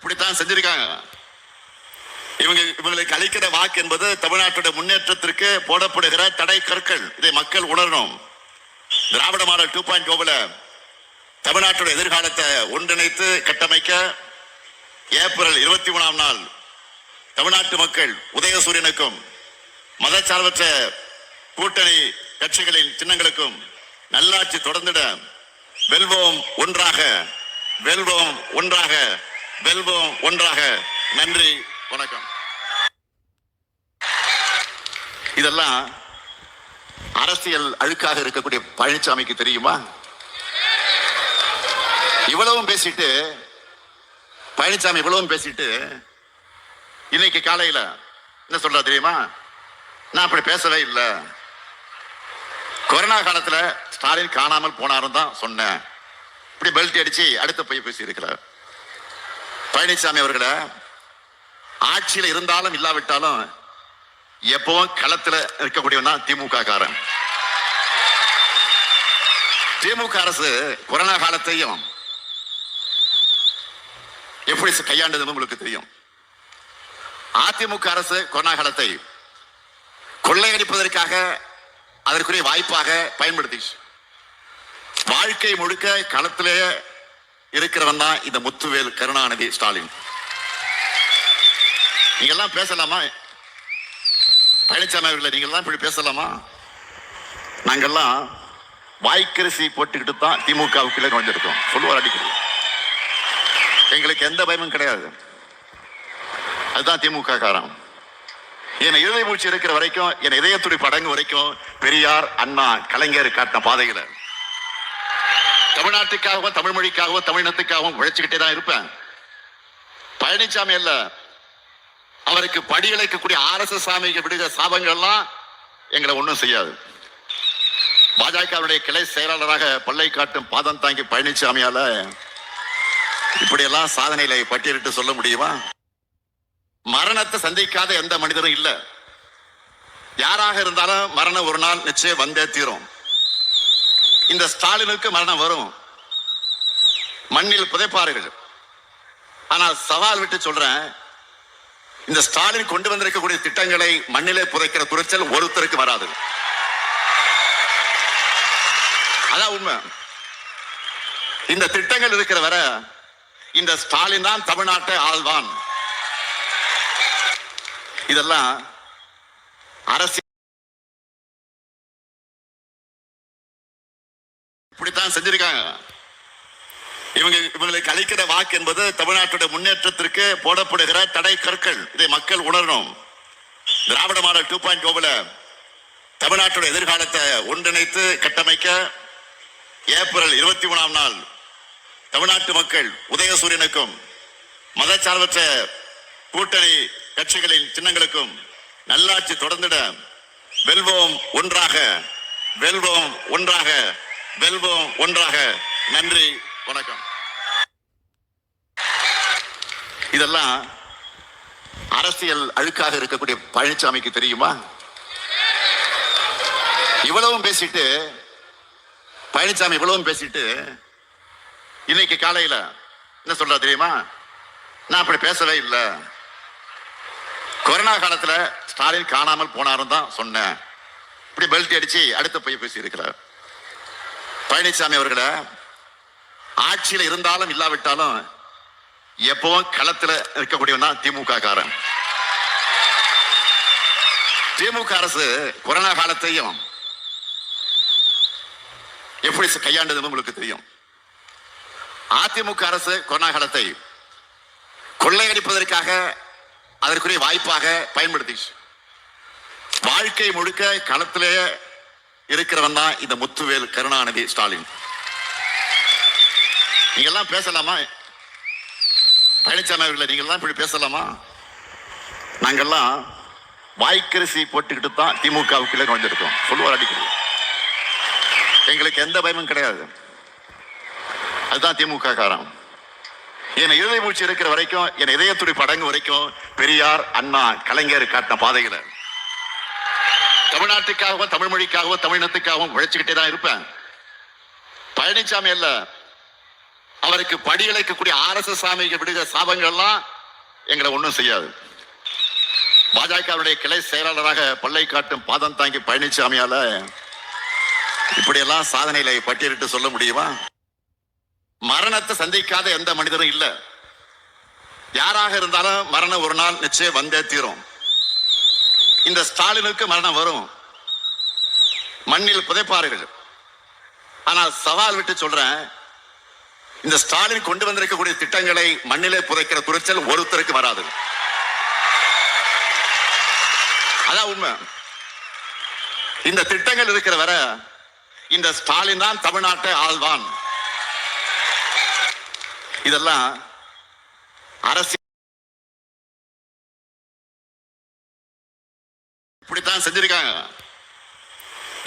இப்படித்தான் செஞ்சிருக்காங்க. இவங்களுக்கு அளிக்கிற வாக்கு என்பது தமிழ்நாட்டுடைய முன்னேற்றத்திற்கு போடப்படுகிற தடை கற்கள். இதை மக்கள் உணரணும். திராவிட மாடல் 2.0 தமிழ்நாட்டுடைய எதிர்காலத்தை ஒன்றிணைத்து கட்டமைக்க ஏப்ரல் 23ஆம் நாள் தமிழ்நாட்டு மக்கள் உதயசூரியனுக்கும் மதச்சார்பற்ற கூட்டணி கட்சிகளின் சின்னங்களுக்கும் நல்லாட்சி தொடர்ந்திட வெல்வோம் ஒன்றாக, வெல்வோம் ஒன்றாக, வெல்வோம் ஒன்றாக. நன்றி, வணக்கம். இதெல்லாம் அரசியல் அழுக்காக இருக்கக்கூடிய பழனிசாமிக்கு தெரியுமா? இவ்வளவும் பேசிட்டு பழனிசாமி இவ்வளவும் பேசிட்டு இன்னைக்கு காலையில என்ன சொல்றா தெரியுமா? நான் அப்படி பேசவே இல்லை, கொரோனா காலத்துல ஸ்டாலின் காணாமல் போனாரும் தான் சொன்னேன். இப்படி பெல்ட் அடிச்சு அடுத்த போய் பேசி இருக்கிறார். பழனிசாமி அவர்களை ஆட்சியில் இருந்தாலும் இல்லாவிட்டாலும் எப்பவும் களத்துல இருக்கக்கூடியவன் தான் திமுக காரன். திமுக அரசு கொரோனா காலத்தையும் எப்படி கையாண்டது உங்களுக்கு தெரியும். அதிமுக அரசு கொரோனா காலத்தை கொள்ளையடிப்பதற்காக அதற்குரிய வாய்ப்பாக பயன்படுத்தி வாழ்க்கை முழுக்க களத்திலே இருக்கிறவன் தான் இந்த முத்துவேல் கருணாநிதி ஸ்டாலின். நீங்க எல்லாம் பேசலாமா? பழனிசாமி அவர்களை நீங்க எல்லாம் இப்படி பேசலாமா? நாங்கெல்லாம் வாய்க்கரிசி போட்டுக்கிட்டு தான் திமுகவுக்குள்ளே நுழைஞ்சிருக்கோம். சொல்லுவார் அடிக்கடி. எங்களுக்கு எந்த பயமும் கிடையாது. அதுதான் திமுக காரம். என் இதய மூச்சு இருக்கிற வரைக்கும், என் இதயத்துடி படங்கு வரைக்கும் பெரியார், அண்ணா, கலைஞர் காட்டின பாதைகளை தமிழ்நாட்டுக்காகவும் தமிழ் மொழிக்காகவும் தமிழினத்துக்காகவும் உழைச்சுக்கிட்டே தான் இருப்பேன். பழனிசாமி அல்ல, அவருக்கு படி இழைக்கக்கூடிய RSS சாமிக்கு விடுகிற சாபங்கள் எல்லாம் எங்களை ஒன்றும் செய்யாது. பாஜகவுடைய கிளை செயலாளராக பல்லை காட்டும் பாதம் தாங்கி பழனிசாமியால இப்படியெல்லாம் சாதனைகளை பட்டியலிட்டு சொல்ல முடியுமா? மரணத்தை சந்திக்காத எந்த மனிதரும் இல்லை. யாராக இருந்தாலும் மரணம் ஒரு நாள் நிச்சயம் வந்தே தீரும். இந்த ஸ்டாலினுக்கு மரணம் வரும், மண்ணில் புதைப்பார்கள். ஆனால் சவால் விட்டு சொல்றேன், இந்த ஸ்டாலின் கொண்டு வந்திருக்கக்கூடிய திட்டங்களை மண்ணிலே புதைக்கிற துணிச்சல் ஒருத்தருக்கு வராது. அதான் உண்மை. இந்த திட்டங்கள் இருக்கிற வரை இந்த ஸ்டாலின் தான் தமிழ்நாட்டை ஆள்வான். இதெல்லாம் அரசியல் இப்படித்தான் செஞ்சிருக்காங்க. இவங்களுக்கு அளிக்கிற வாக்கு என்பது தமிழ்நாட்டுடைய முன்னேற்றத்திற்கு போடப்படுகிற தடை கற்கள். இதை மக்கள் உணரணும். திராவிட மாடல் 2.0 தமிழ்நாட்டுடைய எதிர்காலத்தை ஒன்றிணைத்து கட்டமைக்க ஏப்ரல் 23ஆம் நாள் தமிழ்நாட்டு மக்கள் உதயசூரியனுக்கும் மதச்சார்பற்ற கூட்டணி கட்சிகளின் சின்னங்களுக்கும் நல்லாட்சி தொடர்ந்திட வெல்வோம் ஒன்றாக, வெல்வோம் ஒன்றாக, வெல்வோம் ஒன்றாக. நன்றி, வணக்கம். இதெல்லாம் அரசியல் அழுக்காக இருக்கக்கூடிய பழனிசாமிக்கு தெரியுமா? இவ்வளவும் பேசிட்டு பழனிசாமி இவ்வளவும் பேசிட்டு இன்னைக்கு காலையில என்ன சொல்றா தெரியுமா? நான் அப்படி பேசவே இல்லை, கொரோனா காலத்துல ஸ்டாலின் காணாமல் போனாரும் தான் சொன்னேன். இப்படி பெல்ட் அடிச்சு அடுத்த போய் பேசி இருக்கிறார். பழனிசாமி அவர்களை ஆட்சியில் இருந்தாலும் இல்லாவிட்டாலும் எப்பவும் களத்துல இருக்கக்கூடியவன் தான் திமுக காரன். திமுக அரசு கொரோனா காலத்தையும் எப்படி கையாண்டது உங்களுக்கு தெரியும். அதிமுக அரசு கொரோனா காலத்தை கொள்ளையடிப்பதற்காக அதற்குரிய வாய்ப்பாக பயன்படுத்தி வாழ்க்கை முழுக்க களத்திலே இருக்கிறவன் தான் இந்த முத்துவேல் கருணாநிதி ஸ்டாலின். நீங்க எல்லாம் பேசலாமா? பழனிசாமி அவர்களை நீங்க எல்லாம் இப்படி பேசலாமா? நாங்கெல்லாம் வாய்க்கரிசி போட்டுக்கிட்டு தான் திமுகவுக்குள்ளே நுழைஞ்சிருக்கோம். சொல்லுவார் அடிக்கடி. எங்களுக்கு எந்த பயமும் கிடையாது. அதுதான் திமுக காரம். என் இதய மூச்சு இருக்கிற வரைக்கும், என் இதயத்துடி படங்கு வரைக்கும் பெரியார், அண்ணா, கலைஞர் காட்டின பாதைகளை தமிழ்நாட்டுக்காகவும் தமிழ் மொழிக்காகவும் தமிழினத்துக்காகவும் உழைச்சுக்கிட்டே தான் இருப்பேன். பழனிசாமி அல்ல, அவருக்கு படியழைக்கக்கூடிய RSS சாமிக்கு விடுகிற சாபங்கள்லாம் எங்களை ஒண்ணும் செய்யாது. பாஜகவுடைய கிளை செயலாளராக பல்லை காட்டும் பாதம் தாங்கி பழனிசாமியால இப்படியெல்லாம் சாதனைகளை பட்டியலிட்டு சொல்ல முடியுமா? மரணத்தை சந்திக்காத எந்த மனிதரும் இல்ல. யாராக இருந்தாலும் மரணம் ஒரு நாள் நிச்சயம் வந்தே தீரும். இந்த ஸ்டாலினுக்கு மரணம் வரும், மண்ணில் புதைப்பார்கள். ஆனால் சவால் விட்டு சொல்றேன், இந்த ஸ்டாலின் கொண்டு வந்திருக்கக்கூடிய திட்டங்களை மண்ணிலே புதைக்கிற துணிச்சல் ஒருத்தருக்கு வராது. அதான் உண்மை. இந்த திட்டங்கள் இருக்கிற வர இந்த ஸ்டாலின் தான் தமிழ்நாட்டை ஆள்வான். இதெல்லாம் அரசியல் இப்படித்தான் செஞ்சிருக்காங்க.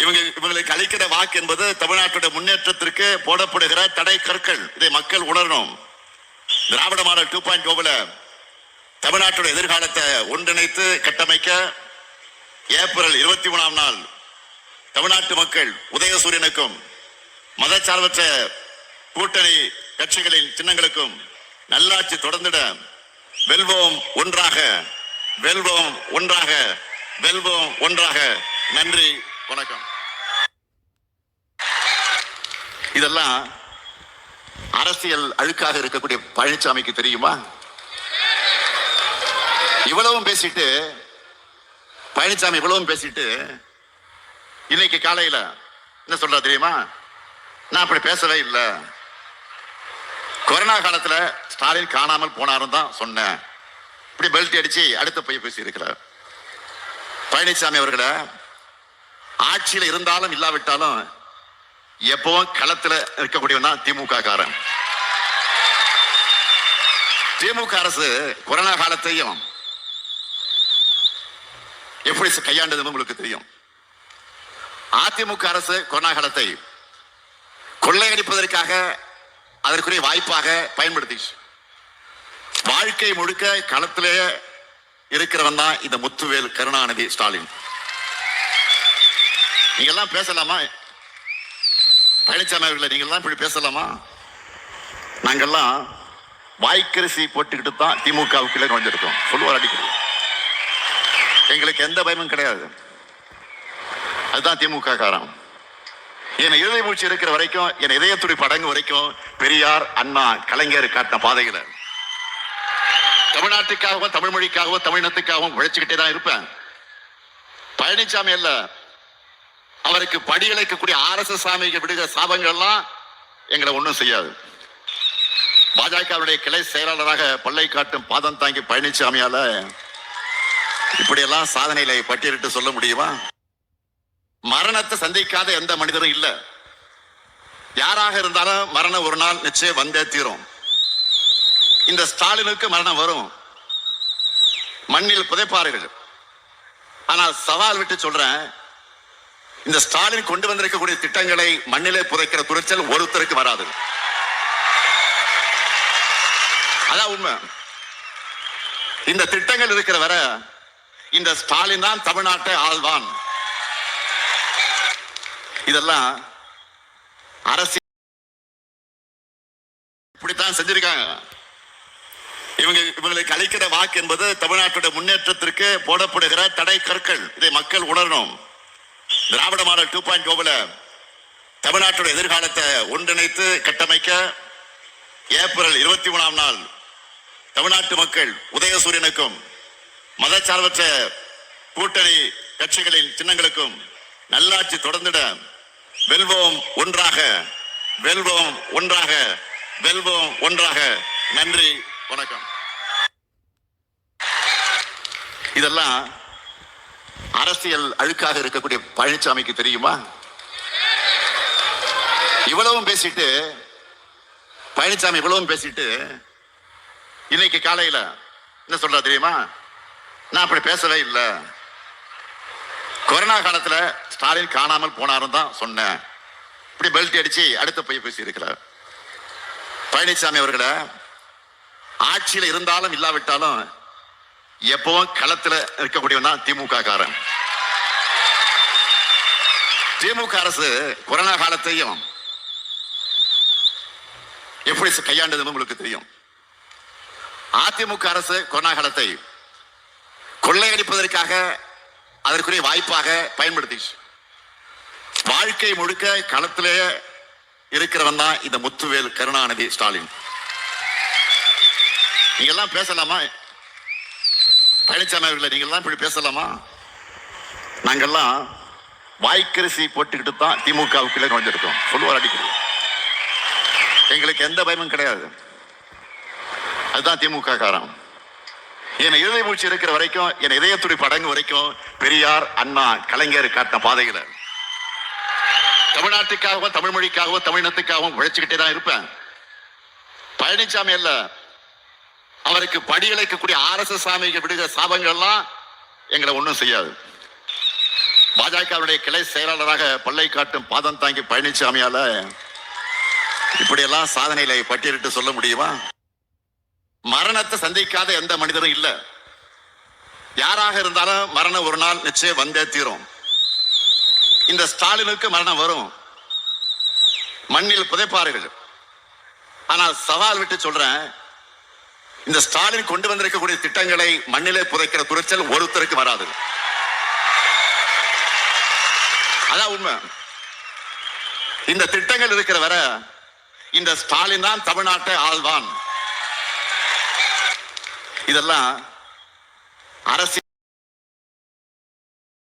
இவங்களுக்கு அளிக்கிற வாக்கு என்பது தமிழ்நாட்டுடைய முன்னேற்றத்திற்கு போடப்படுகிற தடை கற்கள். இதை மக்கள் உணரணும். திராவிட மாடல் 2.0 தமிழ்நாட்டுடைய எதிர்காலத்தை ஒன்றிணைத்து கட்டமைக்க ஏப்ரல் 23ஆம் நாள் தமிழ்நாட்டு மக்கள் உதயசூரியனுக்கும் மதச்சார்பற்ற கூட்டணி கட்சிகளின் சின்னங்களுக்கும் நல்லாட்சி தொடர்ந்திட வெல்வோம் ஒன்றாக, வெல்வோம் ஒன்றாக, வெல்வோம் ஒன்றாக. நன்றி, வணக்கம். இதெல்லாம் அரசியல் அழுக்காக இருக்கக்கூடிய பழனிசாமிக்கு தெரியுமா? இவ்வளவும் பேசிட்டு பழனிசாமி இவ்வளவும் பேசிட்டு இன்னைக்கு காலையில என்ன சொல்ற தெரியுமா? நான் அப்படி பேசவே இல்லை, கொரோனா காலத்துல ஸ்டாலின் காணாமல் போனாரும் தான் சொன்னேன். இப்படி பெல்ட் அடிச்சு அடுத்த போய் பேசி இருக்கிறார். பழனிசாமி அவர்களை ஆட்சியில் இருந்தாலும் இல்லாவிட்டாலும் எப்பவும் களத்துல இருக்கக்கூடியவன் தான் திமுக காரன். திமுக அரசு கொரோனா காலத்தையும் எப்படி கையாண்டது உங்களுக்கு தெரியும். அதிமுக அரசு கொரோனா காலத்தை கொள்ளையடிப்பதற்காக அதற்குரிய வாய்ப்பாக பயன்படுத்திச்சு. வாழ்க்கை முழுக்க களத்திலே இருக்கிறவன் தான் இந்த முத்துவேல், கருணாநிதி, ஸ்டாலின். நீங்க எல்லாம் பேசலாமா? பழனிசாமி அவர்களை நீங்க எல்லாம் இப்படி பேசலாமா? நாங்கெல்லாம் வாய்க்கரிசி போட்டுக்கிட்டு தான் திமுகவுக்குள்ளே நுழைஞ்சிருக்கோம். சொல்லுவார் அடிக்கடி. எங்களுக்கு எந்த பயமும் கிடையாது. அதுதான் திமுக காரம். என் இதய மூச்சு இருக்கிற வரைக்கும், என் இதயத்துறை படங்கு வரைக்கும் பெரியார், அண்ணா, கலைஞர் காட்டின பாதைகளை தமிழ்நாட்டுக்காகவும் தமிழ் மொழிக்காகவும் தமிழினத்துக்காகவும் உழைச்சுக்கிட்டே தான் இருப்பேன். பழனிசாமி அல்ல, அவருக்கு படியழைக்கக்கூடிய RSS சாமிக்கு விடுகிற சாபங்கள்லாம் எங்களை ஒண்ணும் செய்யாது. பாஜகவுடைய கிளை செயலாளராக பல்லை காட்டும் பாதம் தாங்கி பழனிசாமியால இப்படியெல்லாம் சாதனைகளை பட்டியலிட்டு சொல்ல முடியுமா? மரணத்தை சந்திக்காத எந்த மனிதரும் இல்ல. யாராக இருந்தாலும் மரணம் ஒரு நாள் நிச்சயம் வந்தே தீரும். இந்த ஸ்டாலினுக்கு மரணம் வரும், மண்ணில் புதைப்பார்கள். ஆனால் சவால் விட்டு சொல்றேன், இந்த ஸ்டாலின் கொண்டு வந்திருக்கக்கூடிய திட்டங்களை மண்ணிலே புதைக்கிற துணிச்சல் ஒருத்தருக்கு வராது. அதான் உண்மை. இந்த திட்டங்கள் இருக்கிற வர இந்த ஸ்டாலின் தான் தமிழ்நாட்டை ஆள்வான். இதெல்லாம் அரசியல் இப்படித்தான் செஞ்சிருக்காங்க. இவங்களுக்கு அளிக்கிற வாக்கு என்பது தமிழ்நாட்டுடைய முன்னேற்றத்திற்கு போடப்படுகிற தடை கற்கள். இதை மக்கள் உணரணும். திராவிட மாடல் 2.0 தமிழ்நாட்டுடைய எதிர்காலத்தை ஒன்றிணைத்து கட்டமைக்க ஏப்ரல் 23ஆம் நாள் தமிழ்நாட்டு மக்கள் உதயசூரியனுக்கும் மதச்சார்பற்ற கூட்டணி கட்சிகளின் சின்னங்களுக்கும் நல்லாட்சி தொடர்ந்திட வெல்வோம் ஒன்றாக, வெல்வோம் ஒன்றாக, வெல்வோம் ஒன்றாக. நன்றி, வணக்கம். இதெல்லாம் அரசியல் அழுக்காக இருக்கக்கூடிய பழனிசாமிக்கு தெரியுமா? இவ்வளவும் பேசிட்டு பழனிசாமி இவ்வளவும் பேசிட்டு இன்னைக்கு காலையில என்ன சொல்ற தெரியுமா? நான் அப்படி பேசவே இல்லை, கொரோனா காலத்துல ஸ்டாலின் காணாமல் போனாரும் தான் சொன்னேன். இப்படி பெல்ட் அடிச்சு அடுத்த போய் பேசி இருக்கிறார். பழனிசாமி அவர்களை ஆட்சியில் இருந்தாலும் இல்லாவிட்டாலும் எப்பவும் களத்துல இருக்கக்கூடியவன் தான் திமுக காரன். திமுக அரசு கொரோனா காலத்தையும் எப்படி கையாண்டதுன்னு உங்களுக்கு தெரியும். அதிமுக அரசு கொரோனா காலத்தை கொள்ளையடிப்பதற்காக அதற்குரிய வாய்ப்பாக பயன்படுத்திச்சு. வாழ்க்கை முழுக்க களத்திலே இருக்கிறவன் தான் இந்த முத்துவேல் கருணாநிதி ஸ்டாலின். நீங்க எல்லாம் பேசலாமா? பழனிசாமி அவர்களை நீங்க எல்லாம் இப்படி பேசலாமா? நாங்கெல்லாம் வாய்க்கரிசி போட்டுக்கிட்டு தான் திமுகவுக்குள்ளே நுழைஞ்சிருக்கோம். சொல்லுவார் அடிக்கடி. எங்களுக்கு எந்த பயமும் கிடையாது. அதுதான் திமுக காரம். என் இதய மூச்சு இருக்கிற வரைக்கும், என் இதயத்துடி படங்கு வரைக்கும் பெரியார், அண்ணா, கலைஞர் காட்டின பாதைகளை தமிழ்நாட்டுக்காகவும் தமிழ் மொழிக்காகவும் தமிழினத்துக்காகவும் உழைச்சுக்கிட்டே தான் இருப்பேன். பழனிசாமி அல்ல, அவருக்கு படியழைக்கக்கூடிய RSS சாமிக்கு விடுகிற சாபங்கள்லாம் எங்களை ஒன்றும் செய்யாது. பாஜகவுடைய கிளை செயலாளராக பல்லை காட்டும் பாதம் தாங்கி பழனிசாமியால இப்படியெல்லாம் சாதனைகளை பட்டியலிட்டு சொல்ல முடியுமா? மரணத்தை சந்திக்காத எந்த மனிதரும் இல்ல. யாராக இருந்தாலும் மரணம் ஒரு நாள் நிச்சயம் வந்தே தீரும். இந்த ஸ்டாலினுக்கு மரணம் வரும், மண்ணில் புதைப்பார்கள். ஆனால் சவால் விட்டு சொல்றேன், இந்த ஸ்டாலின் கொண்டு வந்திருக்கக்கூடிய திட்டங்களை மண்ணிலே புதைக்கிற துணிச்சல் ஒருத்தருக்கு வராது. அதான் உண்மை. இந்த திட்டங்கள் இருக்கிற வரை இந்த ஸ்டாலின் தான் தமிழ்நாட்டை ஆள்வான். இதெல்லாம் அரசியல்